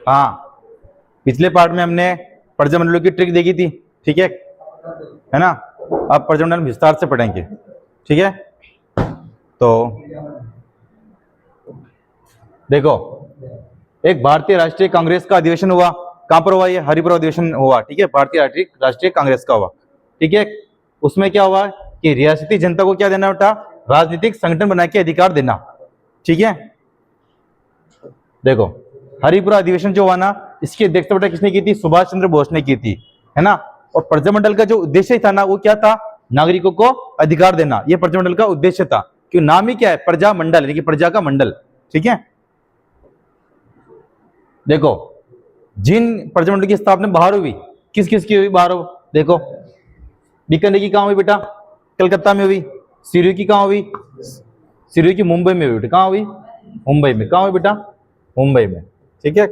हाँ, पिछले पार्ट में हमने प्रजामंडलों की ट्रिक देखी थी, ठीक है ना। अब प्रजामंडल विस्तार से पढ़ेंगे, ठीक है। तो देखो, एक भारतीय राष्ट्रीय कांग्रेस का अधिवेशन हुआ। कहां पर हुआ? ये हरिपुरा अधिवेशन हुआ, ठीक है। भारतीय राष्ट्रीय कांग्रेस का हुआ, ठीक है। उसमें क्या हुआ कि रियासती जनता को क्या देना बेटा? राजनीतिक संगठन बना के अधिकार देना, ठीक है। देखो, हरिपुरा अधिवेशन जो हुआ ना, इसकी अध्यक्षता बेटा किसने की थी? सुभाष चंद्र बोस ने की थी, है ना। और प्रजामंडल का जो उद्देश्य था ना, वो क्या था? नागरिकों को अधिकार देना। ये प्रजामंडल का उद्देश्य था, क्यों? नाम ही क्या है? प्रजामंडल, यानी कि प्रजा का मंडल, ठीक है। देखो, जिन प्रजामंडल की स्थापना बाहर हुई, किस किस की हुई बाहर? देखो, बीकानेर की कहां हुई बेटा? कलकत्ता में हुई। सिरोही की कहां हुई? सिरोही की मुंबई में हुई। कहां हुई? मुंबई में। कहां हुई बेटा? मुंबई में, ठीक है।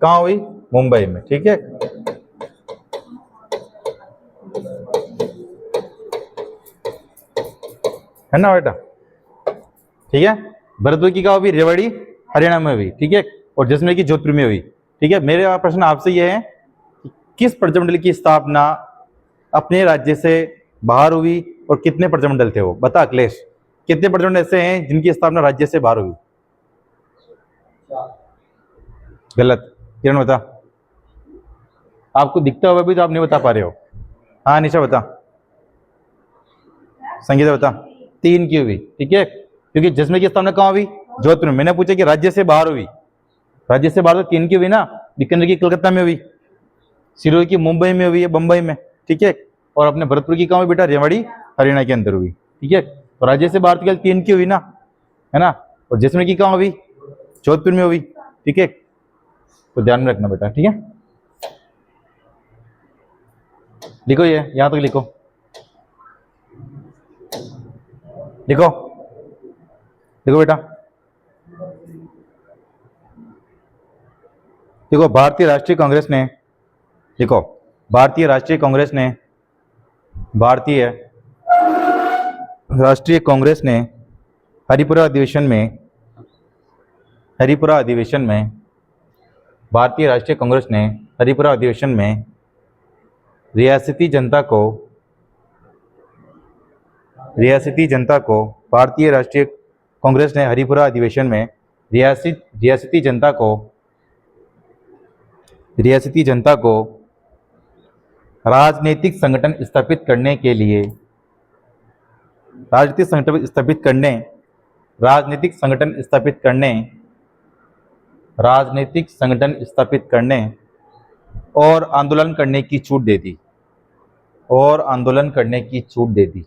कहां हुई? मुंबई में, ठीक है। है ना बेटा, ठीक है। भरतपुर की कहां हुई? रेवाड़ी हरियाणा में हुई, ठीक है। और जैसलमेर की जोधपुर में हुई, ठीक है। मेरे प्रश्न आपसे यह है कि किस प्रजामंडल की स्थापना अपने राज्य से बाहर हुई और कितने प्रजामंडल थे वो? बता अखिलेश, कितने प्रजामंडल ऐसे हैं जिनकी स्थापना राज्य से बाहर हुई? गलत। किरण बता। आपको दिखता हुआ भी तो आप नहीं बता पा रहे हो। हाँ निशा बता। संगीता बता। 3 की हुई, ठीक है। क्योंकि जैसलमेर की स्थापना कहाँ हुई? जोधपुर में। मैंने पूछा कि राज्य से बाहर हुई, राज्य से बाहर तो 3 की हुई ना। बीकानेर की कलकत्ता में हुई, सिरोही की मुंबई में हुई है, बंबई में, ठीक है। और अपने भरतपुर की कहाँ हुई बेटा? रेवाड़ी हरियाणा के अंदर हुई, ठीक है। तो राज्य से बाहर तो केवल 3 की हुई ना, है ना। और जैसलमेर की कहाँ हुई? जोधपुर में हुई, ठीक है। तो ध्यान में रखना बेटा, ठीक है। लिखो, ये यहां तक लिखो, लिखो, देखो बेटा। देखो, भारतीय राष्ट्रीय कांग्रेस ने, देखो, भारतीय राष्ट्रीय कांग्रेस ने, भारतीय राष्ट्रीय कांग्रेस ने हरिपुरा अधिवेशन में, हरिपुरा अधिवेशन में, भारतीय राष्ट्रीय कांग्रेस ने हरिपुरा अधिवेशन में रियासती जनता को, रियासती जनता को, भारतीय राष्ट्रीय कांग्रेस ने हरिपुरा अधिवेशन में रियासती जनता को, रियासती जनता को राजनीतिक संगठन स्थापित करने के लिए, राजनीतिक संगठन स्थापित करने, राजनीतिक संगठन स्थापित करने, राजनीतिक संगठन स्थापित करने और आंदोलन करने की छूट दे दी, और आंदोलन करने की छूट दे दी,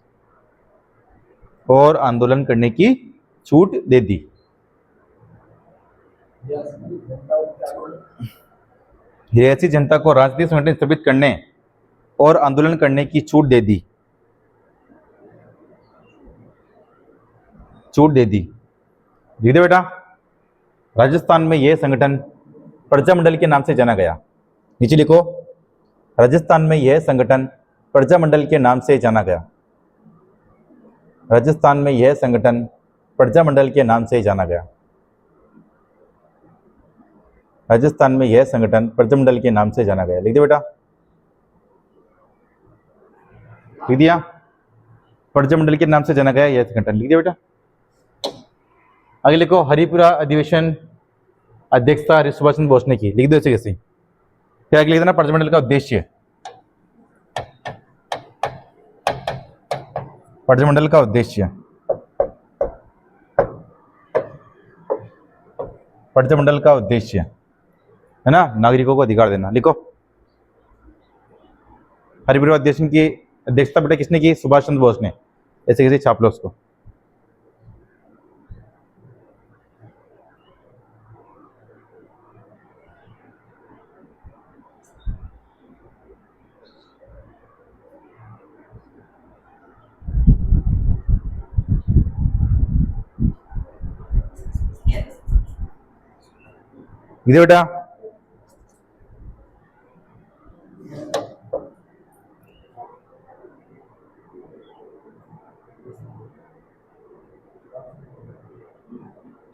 और आंदोलन करने की छूट दे दी। रियासती जनता को राजनीतिक संगठन स्थापित करने और आंदोलन करने की छूट दे दी, छूट दे दी। देखिए बेटा, राजस्थान में यह संगठन प्रजामंडल के नाम से जाना गया। नीचे लिखो, राजस्थान में यह संगठन प्रजामंडल के नाम से जाना गया। राजस्थान में यह संगठन प्रजामंडल के नाम से जाना गया। राजस्थान में यह संगठन प्रजामंडल के नाम से जाना गया। लिख दे बेटा, लिख दिया? प्रजामंडल के नाम से जाना गया यह संगठन। लिख दिया बेटा? आगे लिखो, हरिपुरा अधिवेशन अध्यक्षता सुभाष चंद्र बोस ने की। लिख दो इसे कैसे? क्या लिख देना? प्रजामंडल का उद्देश्य, प्रजामंडल का उद्देश्य, प्रजामंडल का उद्देश्य, है ना, नागरिकों को अधिकार देना। लिखो, हरिपुरा अधिवेशन की अध्यक्षता बेटा किसने की? सुभाष चंद्र बोस ने। ऐसे कैसे छाप लो उसको। बेटा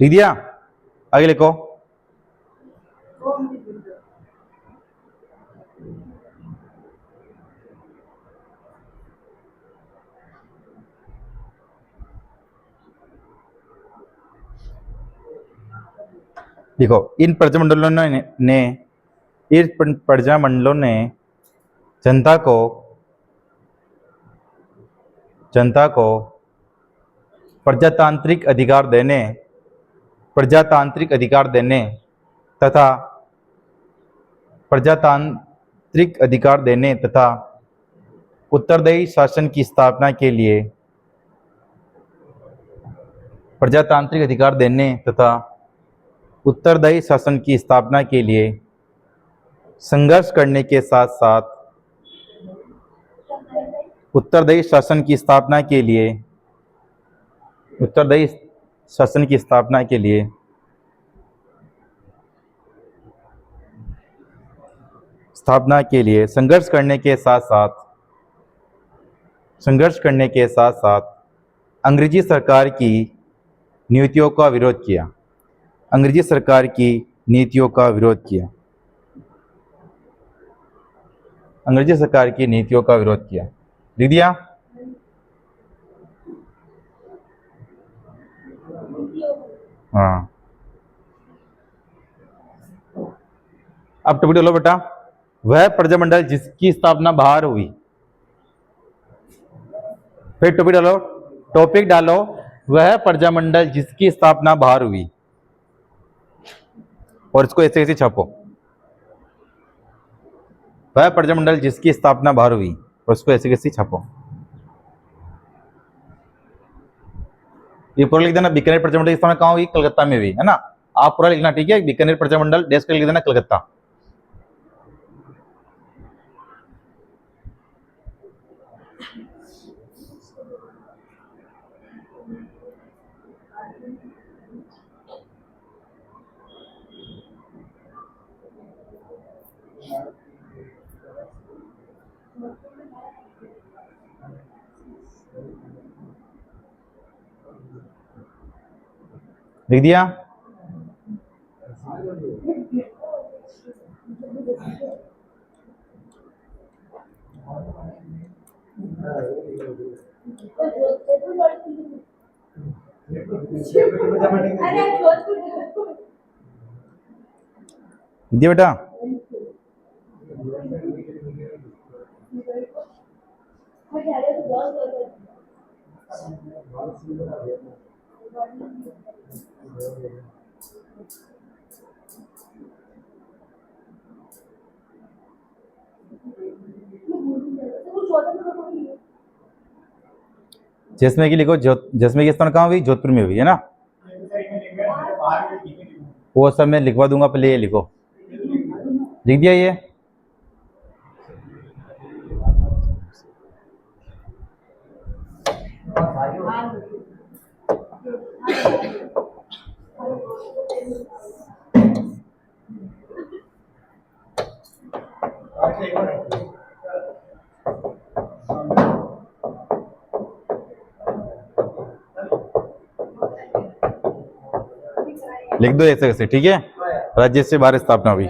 लिख दिया? आगे लिखो। देखो, इन प्रजामंडलों ने इन प्रजामंडलों ने जनता को प्रजातांत्रिक अधिकार देने तथा उत्तरदायी शासन की स्थापना के लिए संघर्ष करने के साथ साथ उत्तरदायी शासन की स्थापना के लिए संघर्ष करने के साथ साथ अंग्रेजी सरकार की नीतियों का विरोध किया। अंग्रेजी सरकार की नीतियों का विरोध किया। लिख दिया? हाँ, अब टॉपिक डालो बेटा। वह प्रजामंडल जिसकी स्थापना बाहर हुई। फिर टॉपिक डालो, वह प्रजामंडल जिसकी स्थापना बाहर हुई, और इसको ऐसे ऐसे छापो। वह प्रजामंडल जिसकी स्थापना बाहर हुई, और इसको ऐसे कैसे छापो। ये पूरा लिख देना। बीकानेर प्रजामंडल की स्थापना कहाँ हुई? कलकत्ता में हुई, है ना। आप पूरा लिखना, ठीक है। बीकानेर प्रजामंडल देश का लिख देना कलकत्ता। लिख दिया? दिया बेटा? जैसलमेर की लिखो। जैसलमेर की स्थापना कहाँ हुई? जोधपुर में हुई, है ना। वो सब मैं लिखवा दूंगा, पहले ये लिखो। लिख दिया? ये लिख दो ऐसे ऐसे, ठीक है। राज्य से बाहर स्थापना हुई।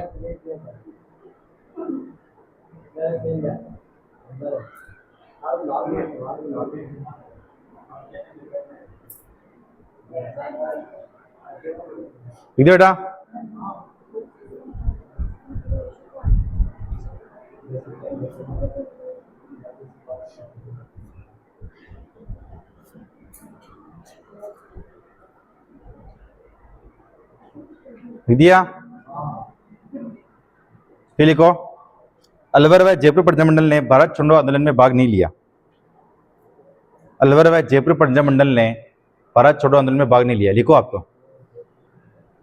लिख दो बेटा? लिख दिया? फिर लिखो। अलवर व जयपुर प्रजामंडल ने भारत छोड़ो आंदोलन में भाग नहीं लिया। अलवर व जयपुर प्रजामंडल ने भारत छोड़ो आंदोलन में भाग नहीं लिया। लिखो आप तो।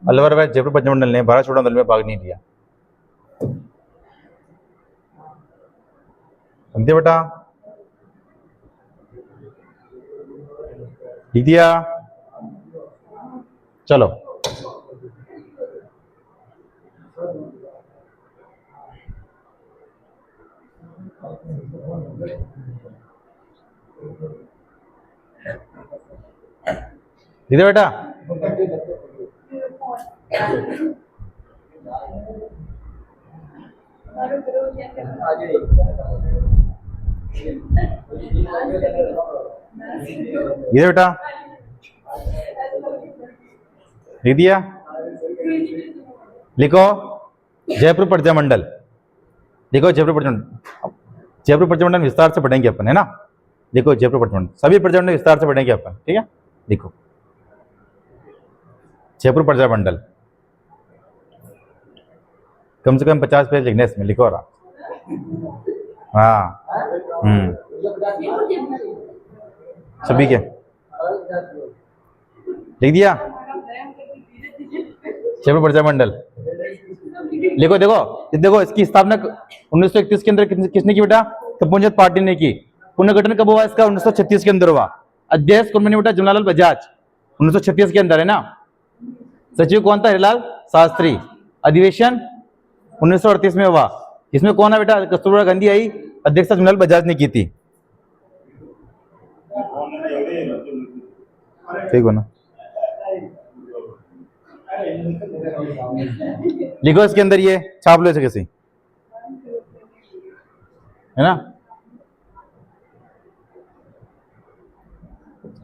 अलवर व जयपुर प्रजामंडल ने भारत छोड़ो आंदोलन में भाग नहीं लिया। समझे बेटा? लिख दिया? चलो, लिख दिया बेटा? ये बेटा लिख दिया, लिखो जयपुर प्रजा मंडल, लिखो जयपुर प्रजा मंडल। जयपुर प्रजा मंडल विस्तार से पढ़ेंगे अपन, है ना। लिखो जयपुर प्रजा मंडल, सभी प्रजा मंडल विस्तार से पढ़ेंगे अपन, ठीक है। लिखो जयपुर प्रजा मंडल, कम से कम 50 पेज लिखने इसमें, लिखो रहा। हाँ सभी के लिख दिया जयपुर प्रजा मंडल। लिखो, देखो देखो, इसकी स्थापना 1931 के अंदर किसने की बेटा? तपोवंचित पार्टी ने की। पुनर्गठन कब हुआ इसका? 1936 के अंदर हुआ। अध्यक्ष कौन बने बेटा? जमनालाल बजाज, 1936 के अंदर, है ना। सचिव कौन था? हरिलाल शास्त्री। अधिवेशन 1938 में हुआ। इसमें कौन है बेटा? कस्तूरबा गांधी आई, अध्यक्षता जमनालाल बजाज ने की थी, ठीक हो ना। लिखो इसके अंदर, ये छाप लो इसे किसी, है ना।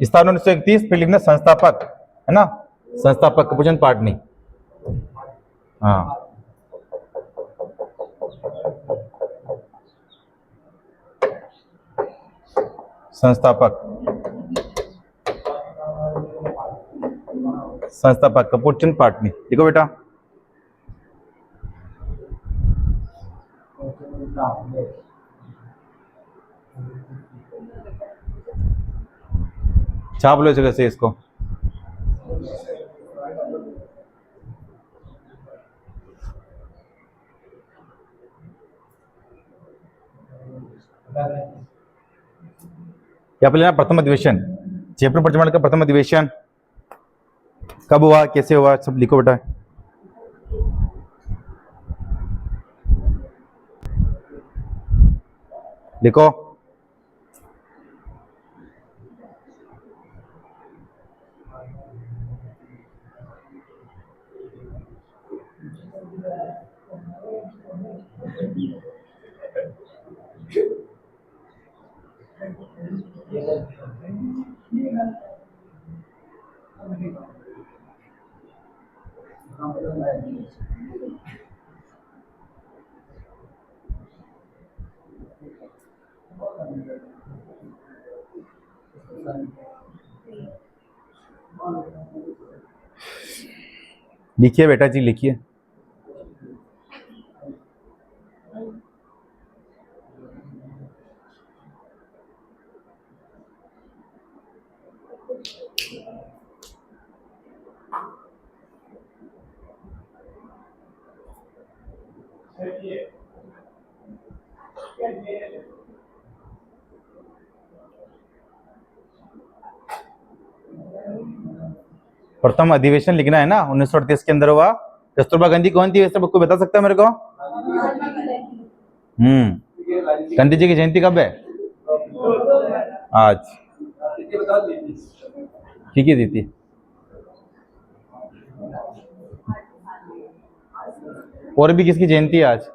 स्थापना 1931, फिर लिखना संस्थापक, है ना। संस्थापक कपूचंद पाटनी, हाँ। संस्थापक, संस्थापक कपूरचंद पाटनी, देखो बेटा। छाप लो इसे कैसे इसको। क्या पे लेना? प्रथम अधिवेशन, जयपुर प्रजा मंडल का प्रथम अधिवेशन कब हुआ, कैसे हुआ, सब लिखो बेटा। लिखो लिखिए बेटा जी, लिखिए। प्रथम अधिवेशन लिखना है ना, 1938 के अंदर हुआ। कस्तूरबा गांधी कौन थी वैसे आपको बता सकता है मेरे को? गांधी जी की जयंती कब है? आज, ठीक है दीदी। और भी किसकी जयंती है आज?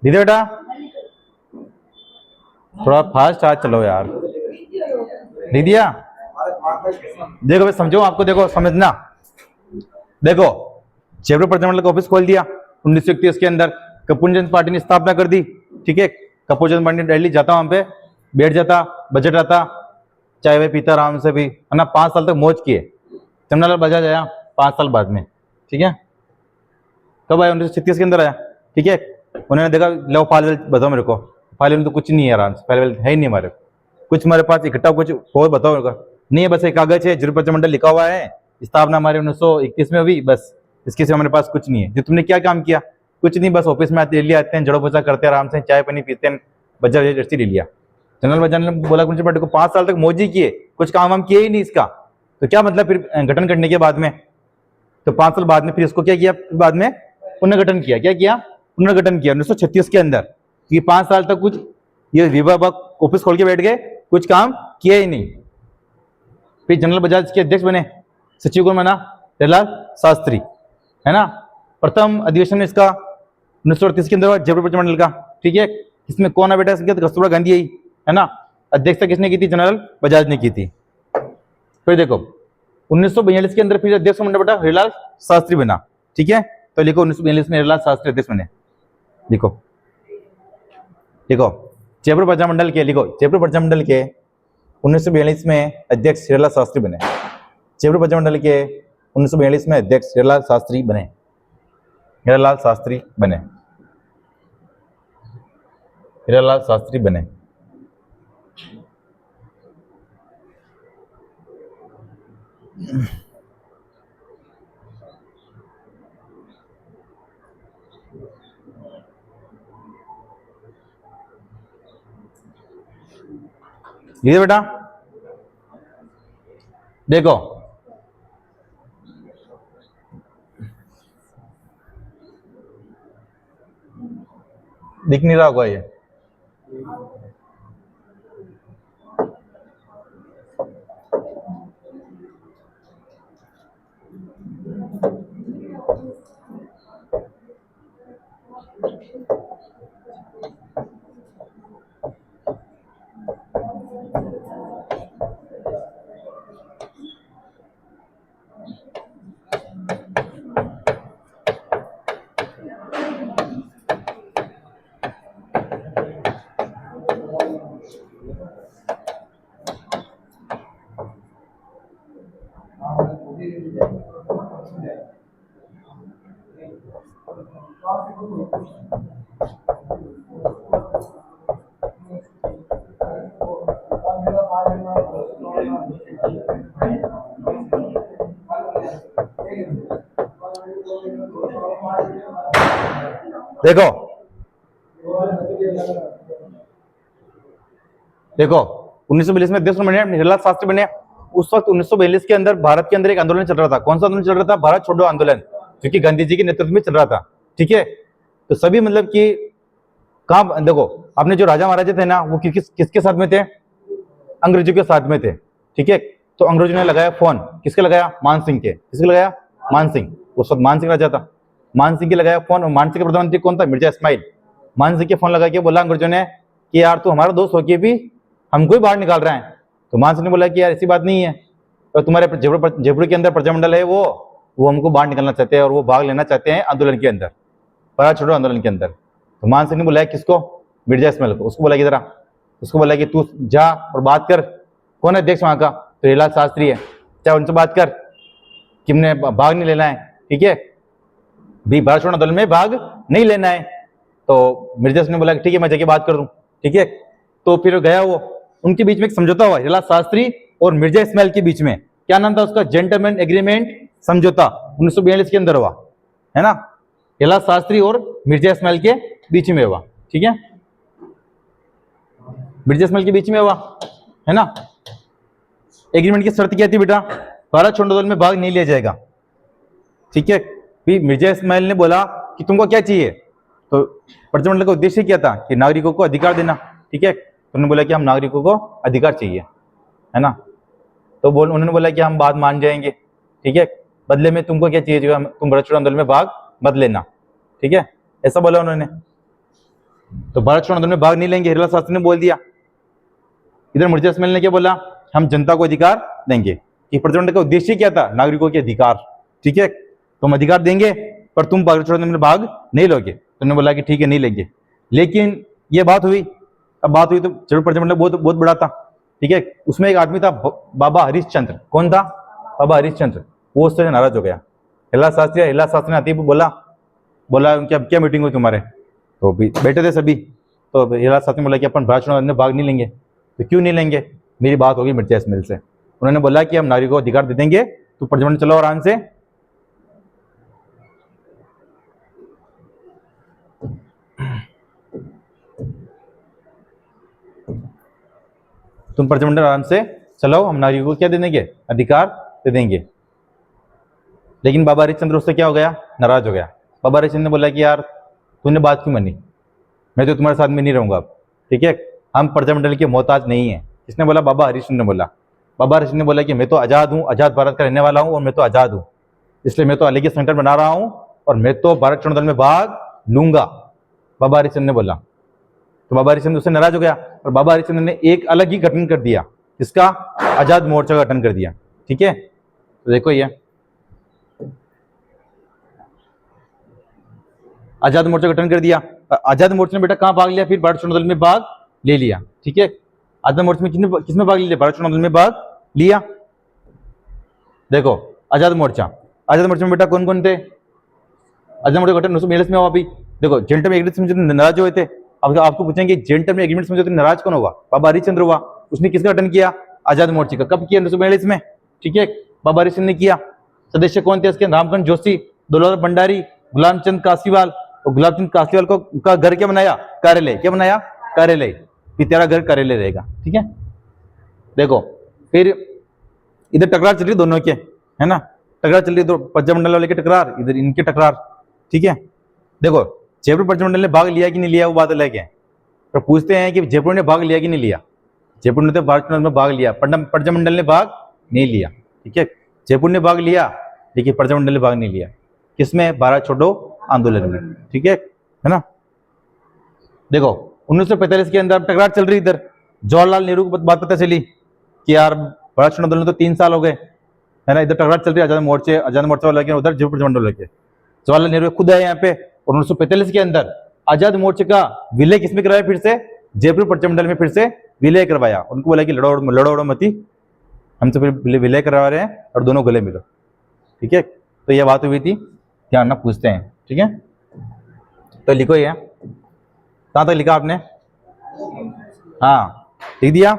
दीदी बेटा थोड़ा फास्ट आज चलो यार। लिख दिया? देखो भाई समझो, आपको देखो समझना। देखो जयपुर प्रजा मंडल का ऑफिस खोल दिया 1931 के अंदर। कपूरचंद पार्टी ने स्थापना कर दी, ठीक है। कपूरचंद पार्टी दिल्ली जाता, वहां पे बैठ जाता, बजट आता, चाय वाय पीता आराम से भी, है ना। 5 साल तक मौज किए। जमनालाल बजाज आया 5 साल बाद में, ठीक है। कब आया? 1936 के अंदर आया, ठीक है। उन्होंने देखा, लो फाइल बताओ मेरे को। फाइल में तो कुछ नहीं है, आराम से फाइल है ही नहीं हमारे, कुछ हमारे पास इकट्ठा कुछ और बताओ मेरे को। नहीं है, बस एक कागज है, जयपुर प्रजा मंडल लिखा हुआ है, स्थापना हमारे 1931 में हुई, बस इसके सिवा हमारे पास कुछ नहीं है। जो तुमने क्या काम किया? कुछ नहीं, बस ऑफिस में डेली आते हैं, जड़ो पोछा करते हैं, आराम से चाय पानी पीते हैं, बजा जर्सी ले लिया। जनरल बजाज ने बोला कपूरचंद पार्टी को 5 साल तक मौज ही किए, कुछ काम वाम किए ही नहीं इसका, तो क्या मतलब फिर गठन करने के बाद में? तो 5 साल बाद में फिर इसको क्या किया, बाद में पुनर्गठन किया। क्या किया? पुनर्गठन किया 1936 के अंदर। कि 5 साल तक कुछ ये विभाग ऑफिस खोल के बैठ गए, कुछ काम किया ही नहीं। फिर जनरल बजाज के अध्यक्ष बने। सचिव कौन बना? जवाहरलाल शास्त्री, है ना। प्रथम अधिवेशन इसका 1938 के अंदर हुआ, जयपुर प्रतिनिधिमंडल का। ठीक है, इसमें कौन है बेटा? इसके कस्तूरबा गांधी आई, है ना। अध्यक्षता किसने की थी? जनरल बजाज ने की थी। फिर देखो 1942 के अंदर फिर अध्यक्ष बना बेटा हिरालाल शास्त्री बना। ठीक है, तो लिखो 1942 में हिरालाल शास्त्री अध्यक्ष बने। लिखो लिखो जयपुर प्रजामंडल के, लिखो जयपुर प्रजामंडल के 1942 में अध्यक्ष हिरालाल शास्त्री बने। जयपुर प्रजामंडल के 1942 में अध्यक्ष हिरालाल शास्त्री बने। हिरालाल शास्त्री बने। हिरालाल शास्त्री बने। ये बेटा देखो, दिख नहीं रहा होगा ये। देखो देखो 1942 में अध्यक्ष बने हिरालाल शास्त्री बने। उस वक्त 1942 के अंदर भारत के अंदर एक आंदोलन चल रहा था। कौन सा आंदोलन चल रहा था? भारत छोड़ो आंदोलन, जो कि गांधी जी के नेतृत्व में चल रहा था। ठीक है, तो सभी मतलब कि कहाँ, देखो आपने जो राजा महाराजा थे ना, वो किसके साथ में थे? अंग्रेजों के साथ में थे। ठीक है, तो अंग्रेजों ने लगाया फोन, किसके लगाया? मान सिंह के। किसके लगाया? मान सिंह। उस वक्त मान सिंह राजा था। मान सिंह के लगाया फोन, और मान सिंह का प्रधानमंत्री कौन था? मिर्जा इस्माइल। मान सिंह के फोन लगा के बोला अंग्रेजों ने कि यार तू हमारा दोस्त होके भी हमको ही बाहर निकाल रहा है। तो मान सिंह ने बोला कि यार ऐसी बात नहीं है, तो तुम्हारे जयपुर के अंदर प्रजामंडल है, वो हमको बाहर निकालना चाहते हैं और वो भाग लेना चाहते हैं आंदोलन के अंदर, भारत छोड़ो आंदोलन के अंदर। तो मान सिंह ने बोला किसको? मिर्जा इस्माइल को। उसको बोला कि जरा, उसको बोला कि तू जा और बात कर, कौन है अध्यक्ष वहां का? तो हिरालाल शास्त्री है, चाहे उनसे बात कर कि हमने भाग नहीं लेना है। ठीक है, भी भारत छोड़ो आंदोलन में भाग नहीं लेना है। तो मिर्जा ने बोला कि ठीक है मैं जाके बात कर दूं। ठीक है, तो फिर गया वो, उनके बीच में एक समझौता हुआ हिरालाल शास्त्री और मिर्जा इस्माइल के बीच में। क्या नाम था उसका? जेंटलमैन एग्रीमेंट समझौता 1942 के अंदर हुआ, है ना। हिरालाल शास्त्री और मिर्जा इस्माइल के बीच में हुआ। ठीक है, मिर्जा इस्माइल के बीच में हुआ, है ना। एग्रीमेंट की शर्त क्या थी बेटा? भारत छोड़ो आंदोलन में भाग नहीं लिया जाएगा। ठीक है, फिर मिर्जा इस्माइल ने बोला कि तुमको क्या चाहिए? तो प्रजामंडल का उद्देश्य क्या था? कि नागरिकों को अधिकार देना। ठीक है, तो उन्होंने बोला कि हम नागरिकों को अधिकार चाहिए, है ना। तो उन्होंने बोला कि हम बात मान जाएंगे। ठीक है, बदले में तुमको क्या चाहिए? जो तुम भारत छोड़ो आंदोलन में भाग मत लेना। ठीक है, ऐसा बोला उन्होंने। तो भारत छोड़ो आंदोलन में भाग नहीं लेंगे, हिरालाल शास्त्री ने बोल दिया। इधर मिर्जा इस्माइल ने क्या बोला? हम जनता को अधिकार देंगे। कि प्रजामंडल का उद्देश्य क्या था? नागरिकों के अधिकार। ठीक है, तो हम अधिकार देंगे पर तुम भारत छोड़ो आंदोलन में भाग नहीं लोगे। तो उन्होंने बोला कि ठीक है नहीं लेंगे। लेकिन ये बात हुई, अब बात हुई तो जरूर प्रजामंडल बहुत बड़ा था। ठीक है, उसमें एक आदमी था बाबा हरिश्चंद्र। कौन था? बाबा हरिश्चंद्र। वो उससे नाराज हो गया। हिरालाल शास्त्री ने आते ही बोला क्या मीटिंग हुई तुम्हारे? तो बैठे थे सभी। तो हिरालाल शास्त्री ने बोला कि अपन भारत छोड़ो आंदोलन में भाग नहीं लेंगे। तो क्यों नहीं लेंगे? मेरी बात होगी मिर्जा इस्माइल से। उन्होंने बोला कि हम नागरिकों को अधिकार दे देंगे, तो प्रजामंडल चलो आराम से। तुम प्रजामंडल आराम से चलाओ, हम नागरिकों को क्या दे देंगे? अधिकार दे देंगे। लेकिन बाबा हरिश्चंद्र उससे क्या हो गया, नाराज हो गया। बाबा हरिश्चंद्र ने बोला कि यार तूने बात क्यों मानी, मैं तो तुम्हारे साथ में नहीं रहूंगा अब, ठीक है, हम प्रजामंडल के मोहताज नहीं है। किसने बोला, बाबा हरिश्चंद्र ने बोला। बाबा हरिश्चंद्र ने बोला कि मैं तो आज़ाद हूँ, आज़ाद भारत का रहने वाला हूँ और मैं तो आज़ाद हूँ, इसलिए मैं तो अलग ही संगठन बना रहा हूँ और मैं तो भारत छोड़ो आंदोलन में भाग लूंगा, बाबा हरिश्चंद्र ने बोला। तो बाबा हरिश्चंद्र उससे नाराज हो गया और बाबा हरिश्चंद्र ने एक अलग ही गठन कर दिया, इसका आजाद मोर्चा का गठन कर दिया, ठीक है। तो देखो ये आजाद मोर्चा गठन कर दिया। आजाद मोर्चा ने बेटा कहाँ भाग लिया, फिर भारत छोड़ो आंदोलन में भाग ले लिया, ठीक है। आजाद मोर्चा में किसमें भाग लिया, भारत छोड़ो आंदोलन में भाग लिया। देखो आजाद मोर्चा में बेटा कौन कौन थे, आजाद मोर्चा गठन 1942 में हुआ। अभी देखो जेंटलमैन एग्रीमेंट समझौते नाराज हुए थे। अब आपको पूछेंगे जेंटलमैन एग्रीमेंट समझौते नाराज कौन हुआ, बाबा हरिश्चंद्र हुआ। उसने किसका गठन किया, आजाद मोर्चे का। कब किया, 1942 में, ठीक है, बाबा हरिश्चंद्र ने किया। सदस्य कौन थे इसके, रामकांत जोशी, दुलाराम भंडारी, गुलामचंद कासीवाल। और गुलामचंद कासीवाल को का घर क्या बनाया, कार्यालय, क्या बनाया, कार्यालय, कि तेरा घर कार्यालय रहेगा, ठीक है। देखो फिर इधर टकरार चल रही दोनों के, है ना, टकरार चल रही, प्रजामंडल वाले के टकरार, इधर इनके टकरार, ठीक है। देखो जयपुर प्रजामंडल ने भाग लिया कि नहीं लिया वो बात अलग है, पर पूछते हैं कि जयपुर ने भाग लिया कि नहीं लिया। जयपुर ने तो भारत में भाग लिया, प्रजामंडल ने भाग नहीं लिया, ठीक है। जयपुर ने भाग लिया लेकिन प्रजामंडल ने भाग नहीं लिया। किसमें, भारत छोड़ो आंदोलन में, ठीक है ना। देखो 1945 के अंदर टकरार चल रही, इधर जवाहरलाल नेहरू को बात पता चली कि यार भारत छोड़ो आंदोलन तो 3 साल हो गए, है ना, इधर टकरार चल रही है आजाद मोर्चा वाला के, उधर जयपुर प्रजामंडल वाले के। जवाहरलाल नेहरू खुद आए यहाँ पे और 1945 के अंदर आजाद मोर्चे का विलय किसमें करवाया, फिर से जयपुर प्रजामंडल में फिर से विलय करवाया। उनको बोला कि लड़ो मती, हमसे फिर विलय करवा रहे हैं और दोनों गले मिलो, ठीक है। तो यह बात हुई थी, ध्यान ना पूछते हैं, ठीक है। तो लिखो ये, कहाँ तक लिखा आपने, हाँ लिख दिया।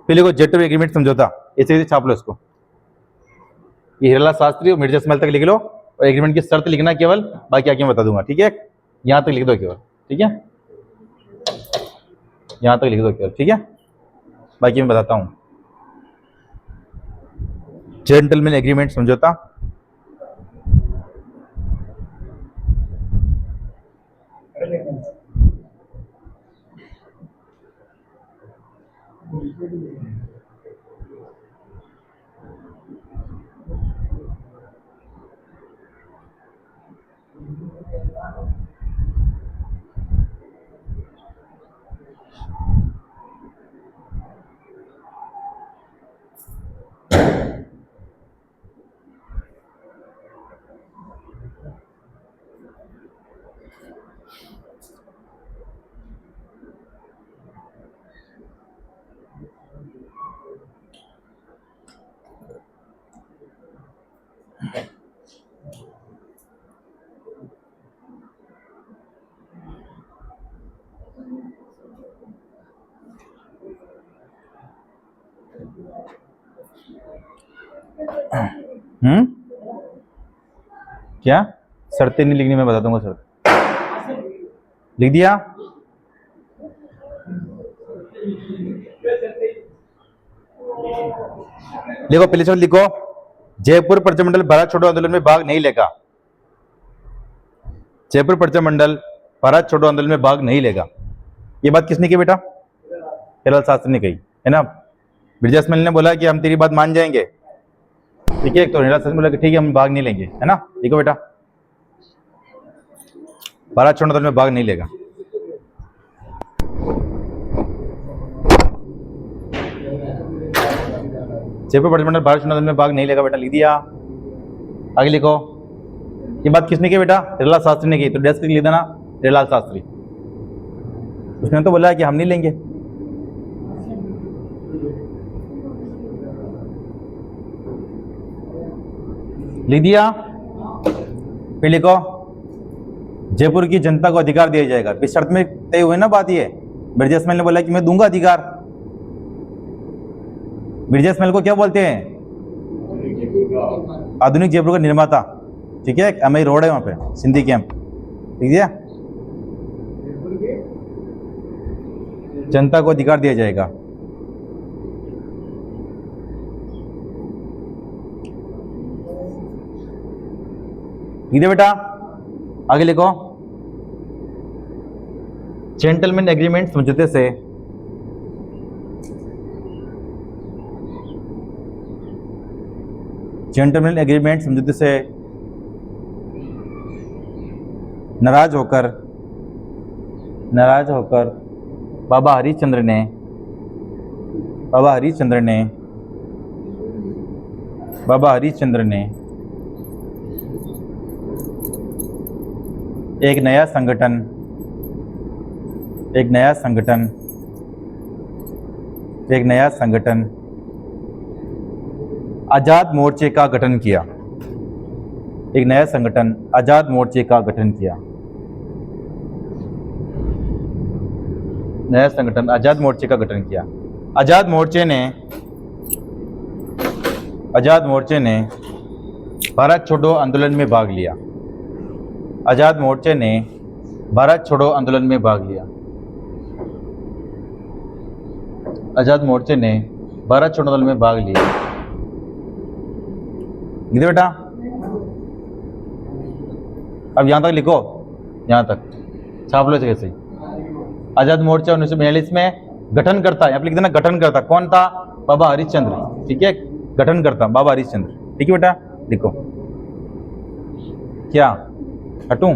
फिर लिखो जेटलमैन एग्रीमेंट समझौता, ऐसे छाप लो इसको। ये हिरालाल शास्त्री और मिर्जा इस्माइल तक लिख लो और एग्रीमेंट की शर्त लिखना केवल, बाकी आगे मैं बता दूंगा, ठीक है। यहां तक लिख दो केवल, ठीक है, यहां तक लिख दो केवल, ठीक है, बाकी मैं बताता हूं। जेंटलमैन एग्रीमेंट समझौता, क्या शर्तें नहीं लिखनी, मैं बता दूंगा शर्त। लिख दिया, देखो पहले शब्द लिखो, जयपुर प्रजामंडल भारत छोड़ो आंदोलन में भाग नहीं लेगा। जयपुर प्रजामंडल भारत छोड़ो आंदोलन में भाग नहीं लेगा। ये बात किसने की बेटा, हिरालाल शास्त्री ने कही, है ना। मिर्जा इस्माइल ने बोला कि हम तेरी बात मान जाएंगे, ठीक है, तो हिरालाल शास्त्री ने बोला कि ठीक है हम भाग नहीं लेंगे, है ना। देखो बेटा भारत छोड़ो आंदोलन में भाग नहीं लेगा। जयपुर प्रजामंडल भारत छोड़ो आंदोलन में भाग नहीं लेगा, बेटा लिख दिया। आगे लिखो, ये बात किसने की बेटा, हिरालाल शास्त्री ने की, तो डेस्क लिख देना हिरालाल शास्त्री। उसने तो बोला कि हम नहीं लेंगे। लिख दिया। फिर लिखो, जयपुर की जनता को अधिकार दिया जाएगा। इस शर्त में तय हुए ना बात, ये मिर्जा इस्माइल ने बोला कि मैं दूंगा अधिकार। मिर्जा इस्माइल को क्या बोलते हैं, आधुनिक जयपुर का निर्माता, ठीक है। एमआई रोड है वहां पे, सिंधी कैंप, ठीक है। जनता को अधिकार दिया जाएगा। इधर बेटा आगे लिखो, जेंटलमैन एग्रीमेंट समझौते से जेंटलमैन एग्रीमेंट समझौते से नाराज होकर बाबा हरिश्चंद्र ने एक नया संगठन आजाद मोर्चे का गठन किया। एक नया संगठन आजाद मोर्चे का गठन किया। नया संगठन आजाद मोर्चे का गठन किया। आजाद मोर्चे ने भारत छोड़ो आंदोलन में भाग लिया। आजाद मोर्चे ने भारत छोड़ो आंदोलन में भाग लिया। आजाद मोर्चे ने भारत छोड़ो आंदोलन में भाग लिया। लिखो बेटा, अब यहां तक लिखो, यहां तक छाप लो कैसे। आजाद मोर्चा 1942 में गठन करता, यहाँ पे लिख देना गठन करता। कौन था? बाबा हरिश्चंद्र। ठीक है, गठन करता बाबा हरिश्चंद्र। ठीक है बेटा, लिखो। क्या हटूं?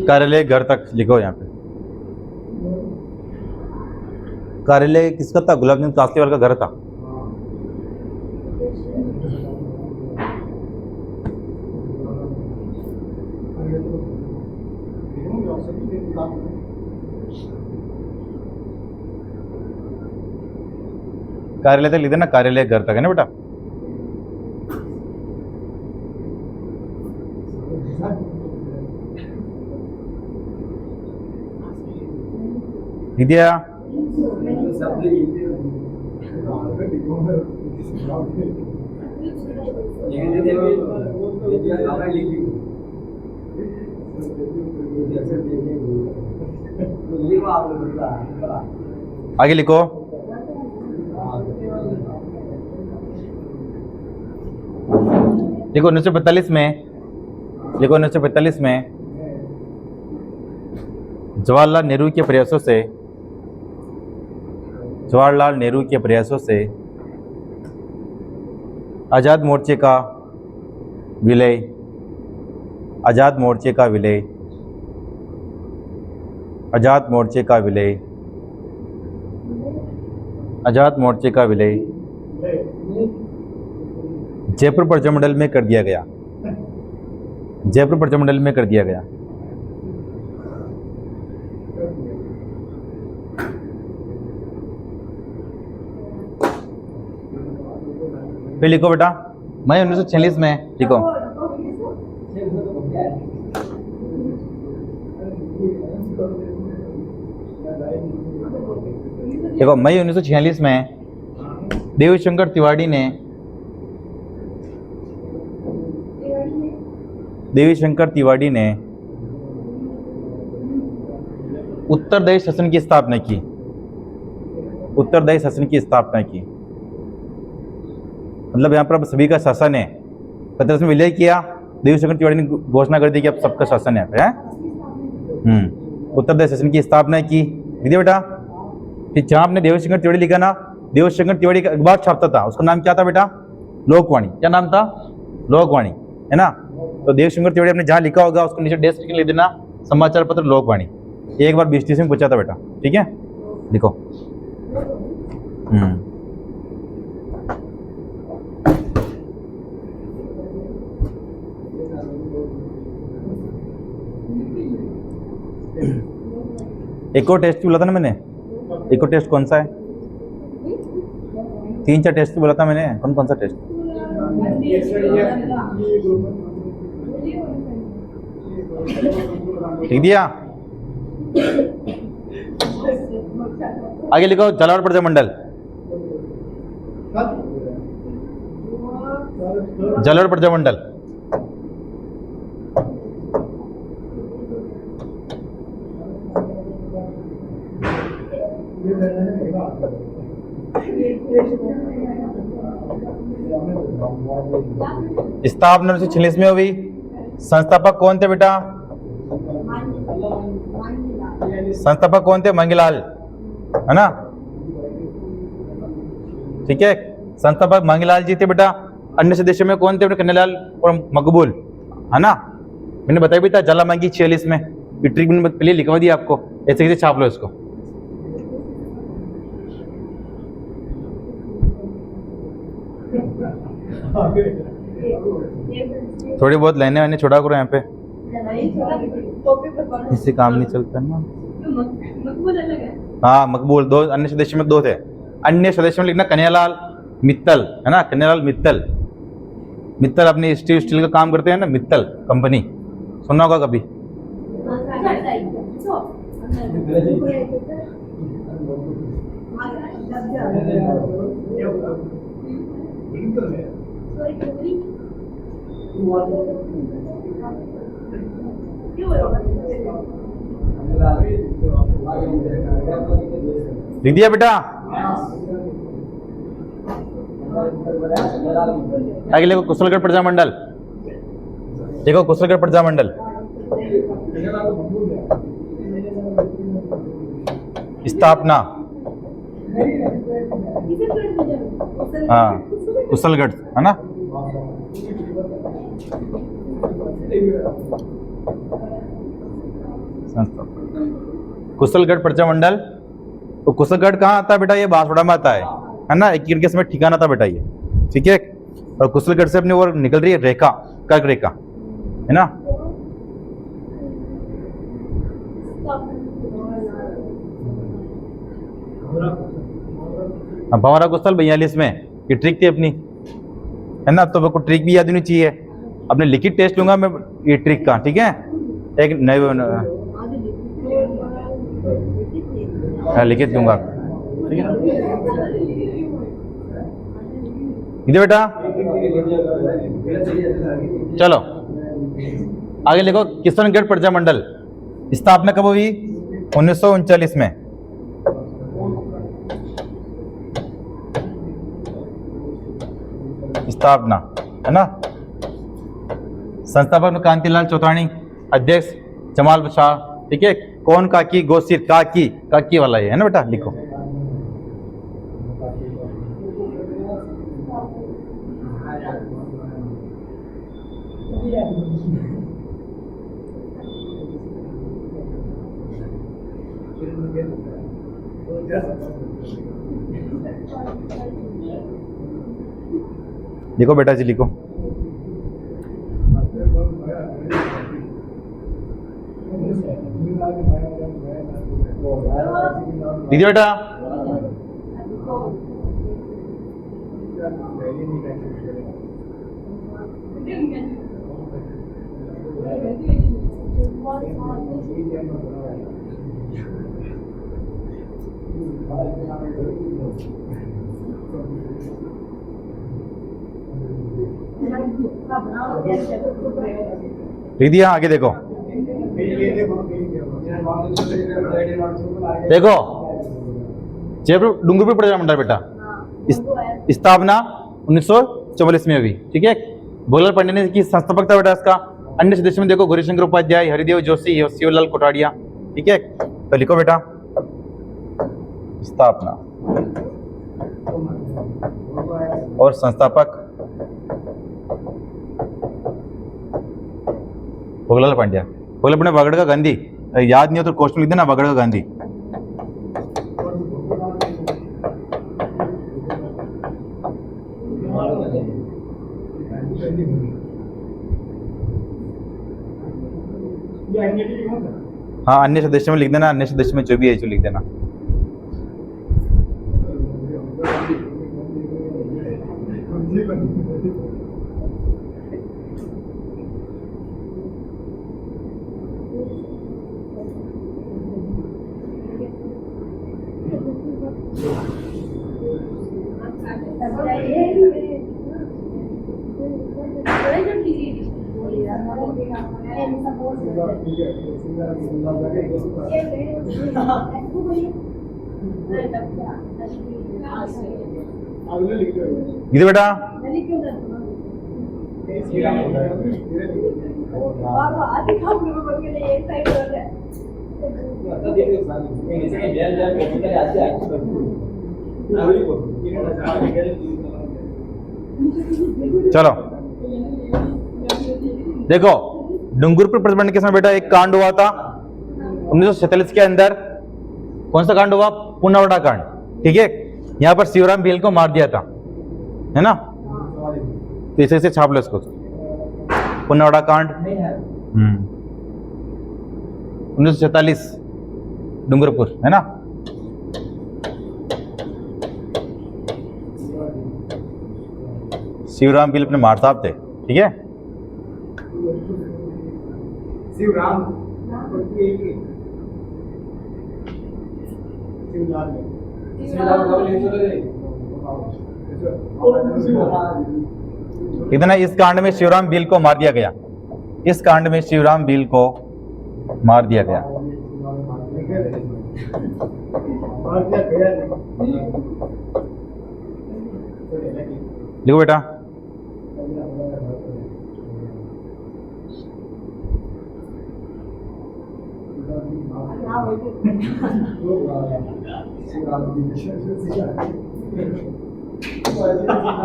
कार्यालय घर तक लिखो। यहाँ पे कार्यालय किसका था? गुलाब चंद कास्तीवाल का घर था। कार्यालय तक लिख देना, कार्यालय घर तक है ना बेटा। दिया आगे लिखो। देखो 1945 में, देखो 1945 में जवाहरलाल नेहरू के प्रयासों से आजाद मोर्चे का विलय जयपुर प्रजामंडल में कर दिया गया। फिर लिखो बेटा, मई 1946 में लिखो। देखो मई 1946 में देवशंकर तिवारी ने उत्तरदायी शासन की स्थापना की। मतलब यहाँ पर अब सभी का शासन है। 15 में विलय किया, देवशंकर तिवारी ने घोषणा कर दी कि अब सबका शासन है। उत्तरदायी शासन की स्थापना की। देखिए बेटा, फिर जहाँ आपने देवशंकर तिवारी लिखा ना, देवशंकर तिवारी का अखबार छापता था, उसका नाम क्या था बेटा? लोकवाणी। क्या नाम था? लोकवाणी, है ना। तो देवशंकर तिवारी आपने जहाँ लिखा होगा उसको नीचे डेस्क लिख देना, समाचार पत्र लोकवाणी। एक बार 20 में पूछा था बेटा। ठीक है, लिखो। इको टेस्ट बोला था ना मैंने, इको टेस्ट कौन सा है? 3-4 टेस्ट बोला था मैंने, कौन कौन सा टेस्ट? लिख दिया। आगे लिखो झालावाड़ प्रजा मंडल। झालावाड़ प्रजा मंडल। स्थापना 1946 में हुई। संस्थापक कौन थे बेटा? संस्थापक कौन थे? मंगीलाल, है ना? ठीक है, संस्थापक मंगीलाल जी थे बेटा। अन्य सदस्यों में कौन थे बेटा? कन्हैयालाल और मकबूल, है ना? मैंने बताया भी था ज्वालामांगी 46 में। ट्रिक मैंने पहले लिखवा दिया आपको, ऐसे कैसे छाप लो इसको। थोड़ी बहुत लाइनें वाइनें छोड़ा करो यहाँ पे, इससे काम नहीं चलता ना। हाँ मकबूल, 2 अन्य सदस्य में 2 थे। अन्य सदस्य में लिखना कन्हैयालाल मित्तल, है ना? कन्हैयालाल मित्तल। मित्तल अपनी स्टील का काम करते हैं ना, मित्तल कंपनी, सुना होगा कभी। लिख दिया बेटा? आगे देखो कुशलगढ़ प्रजा मंडल। देखो कुशलगढ़ प्रजा मंडल स्थापना, हाँ कुशलगढ़, है ना? कुशलगढ़ प्रजा मंडल। तो कुशलगढ़ कहाँ आता है बेटा? ये बांसवाड़ा में आता है ना? एक के समय ठिकाना था बेटा ये, ठीक है? और कुशलगढ़ से अपनी ओर निकल रही है रेखा, कर्क रेखा, है ना? भंवरा कुशल 42 में, ये ट्रिक थी अपनी, है ना? तो मेरे को ट्रिक भी याद होनी चाहिए। अपने लिखित टेस्ट लूंगा मैं ये ट्रिक का, ठीक है? एक नए लिखित दूंगा, ठीक है? बेटा चलो आगे लिखो किशनगढ़ प्रजा मंडल स्थापना कब हुई? 1939 में। स्थापना, है ना? संस्थापक में कांतिलाल चौतानी, अध्यक्ष जमाल शाह, ठीक है? कौन काकी? गोसिर काकी, काकी वाला है ना बेटा? लिखो। लिखो बेटा जी, लिखो। दीदी बेटा लिख दिया? आगे देखो, देखो जयपुर डूंगरपुर प्रजा मंडल बेटा स्थापना 1944 में हुई, ठीक है? भोलाल पांडे ने की संस्थापक था बेटा इसका। अन्य सदस्य में देखो गौरीशंकर उपाध्याय, हरिदेव जोशी, शिवलाल कोठाड़िया, ठीक है? तो लिखो बेटा स्थापना और संस्थापक भोलाल पांड्या। भोलाल पांड्या वागड़ का गांधी, याद नहीं हो तो क्वेश्चन लिख देना, वागड़ का गांधी। हाँ अन्य सदस्य में लिख देना, अन्य सदस्य में जो भी है जो लिख देना। ఇది बेटा चलो देखो, डूंगरपुर प्रतिबंध के समय बेटा एक कांड हुआ था 1947 के अंदर। कौन सा कांड हुआ? पुनावड़ा कांड। ठीक है, यहाँ पर शिवराम भील को मार दिया था, है ना? तो इसे से छाप लो इसको, पुनावड़ा कांड 1947 डूंगरपुर, है ना? शिवराम भील अपने मार साहब थे। ठीक है, इतना इस कांड में शिवराम भील को मार दिया गया। इस कांड में शिवराम भील को मार दिया गया। लिखो बेटा।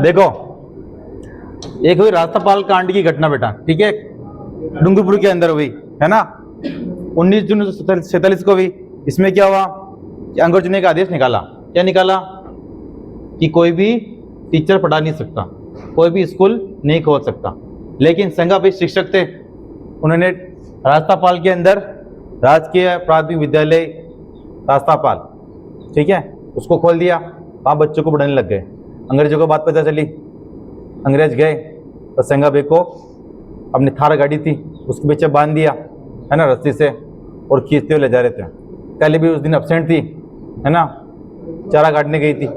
देखो, एक हुई रास्तापाल कांड की घटना बेटा। ठीक है, डूंगरपुर के अंदर हुई, है ना? 19 जून 1947 को हुई। इसमें क्या हुआ कि अंग्रेजों ने एक आदेश निकाला। क्या निकाला? कि कोई भी टीचर पढ़ा नहीं सकता, कोई भी स्कूल नहीं खोल सकता। लेकिन संगाभाई शिक्षक थे, उन्होंने रास्तापाल के अंदर राजकीय प्राथमिक विद्यालय रास्तापाल, ठीक है, उसको खोल दिया। वहाँ बच्चों को पढ़ाने लग गए। अंग्रेजों को बात पता चली, अंग्रेज गए और संगाभाई को अपनी थार गाड़ी थी उसके पीछे बांध दिया, है ना, रस्सी से, और खींचते हुए ले जा रहे थे। कल भी उस दिन अब्सेंट थी, है ना, चारा काटने गई थी।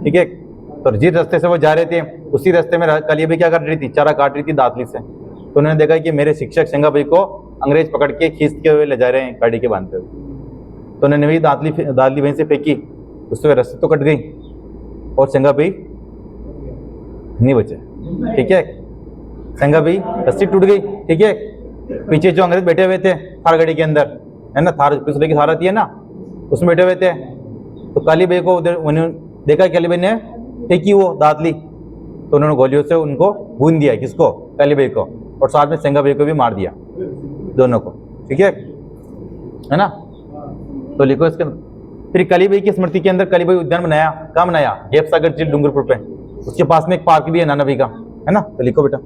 ठीक है, तो जिस रास्ते से वो जा रहे थे उसी रास्ते में कल भी क्या कर रही थी? चारा काट रही थी दातली से। तो उन्होंने देखा कि मेरे शिक्षक संगाभाई को अंग्रेज पकड़ के खींचते हुए ले जा रहे हैं गाड़ी के बांधते हुए। तो उन्होंने भी दातली वहीं से फेंकी, उससे रस्सी तो कट गई और संगाभाई नहीं बचे। ठीक है, संगाभाई रस्सी टूट गई। ठीक है, पीछे जो अंग्रेज बैठे हुए थे थार गाड़ी के अंदर, है ना, थार पिछले की थार आती है ना, उसमें बैठे हुए थे। तो कालीबाई को उधर उन्होंने देखा, कालीबाई ने फेंकी वो दातली, तो उन्होंने गोलियों से उनको भून दिया। किसको? कालीबाई को, और साथ में संगाभाई को भी मार दिया, दोनों को। ठीक है ना? तो लिखो इसके। फिर कालीबाई की स्मृति के अंदर कालीबाई उद्यान बनाया। कहाँ बनाया? गेप सागर झील डूंगरपुर पे। उसके पास में एक पार्क भी है नानाबाई का, है ना? तो लिखो बेटा।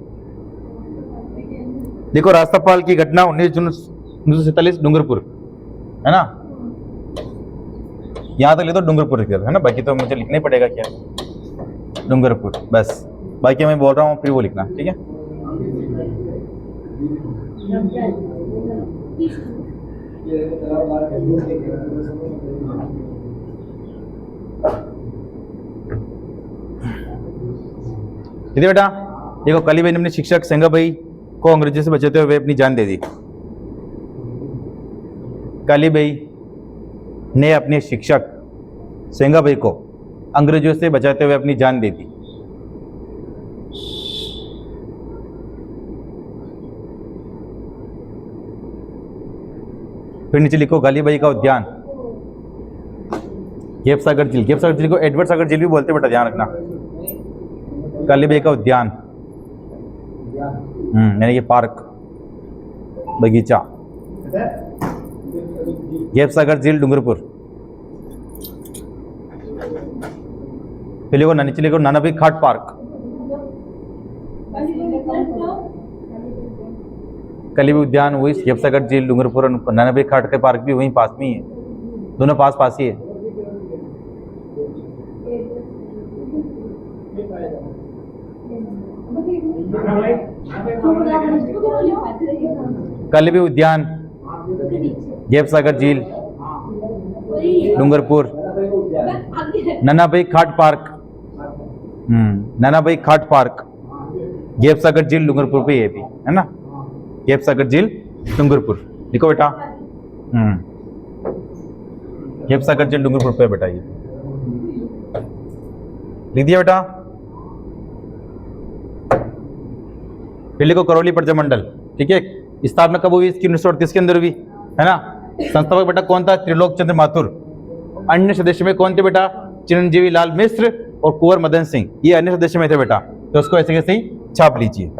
देखो, रास्तापाल की घटना 19 जून 1947 डूंगरपुर, है ना? यहाँ तक ले तो डूंगरपुर है ना, बाकी तो मुझे लिखना ही पड़ेगा। क्या? डूंगरपुर, बस। बाकी मैं बोल रहा हूँ फिर वो लिखना। ठीक है, देखिए बेटा, देखो, कालीबाई ने अपने शिक्षक संगाभाई को अंग्रेजों से बचाते हुए अपनी जान दे दी। कालीबाई ने अपने शिक्षक संगाभाई को अंग्रेजों से बचाते हुए अपनी जान दे दी। फिर नीचे लिखो कालीबाई का उद्यान, गेप सागर झील। गेप सागर झील को एडवर्ड सागर झील भी बोलते बेटा, ध्यान रखना। कालीबाई का उद्यान, यानी कि पार्क, बगीचा, गेप सागर झील डूंगरपुर। फिर लिखो नीचे लिखो नानाभाई घाट पार्क। कलिबी उद्यान वही शिवसागर झील डूंगरपुर और नैनाबेग घाट के पार्क भी वहीं पास में ही है, दोनों पास पास ही है। कलिबी उद्यान, शिवसागर झील, डूंगरपुर, नैनाबेग घाट पार्क, नैनाबेग घाट पार्क, शिवसागर झील डूंगरपुर पे ये भी है ना, शिवसागर झील डूंगरपुर लिखो बेटा। शिवसागर झील डूंगरपुर पे बेटा ये लिख दिया बेटा। फिर लिखो करौली पर्यटन मंडल, ठीक है, स्थापना कब हुई इसकी? 1938 के अंदर हुई है ना। संस्थापक बेटा कौन था? त्रिलोक चंद्र माथुर। अन्य सदस्य में कौन थे बेटा? चिरंजीवी लाल मिश्र और कुंवर मदन सिंह, ये अन्य सदस्य में थे बेटा, तो उसको ऐसे कैसे ही छाप लीजिए।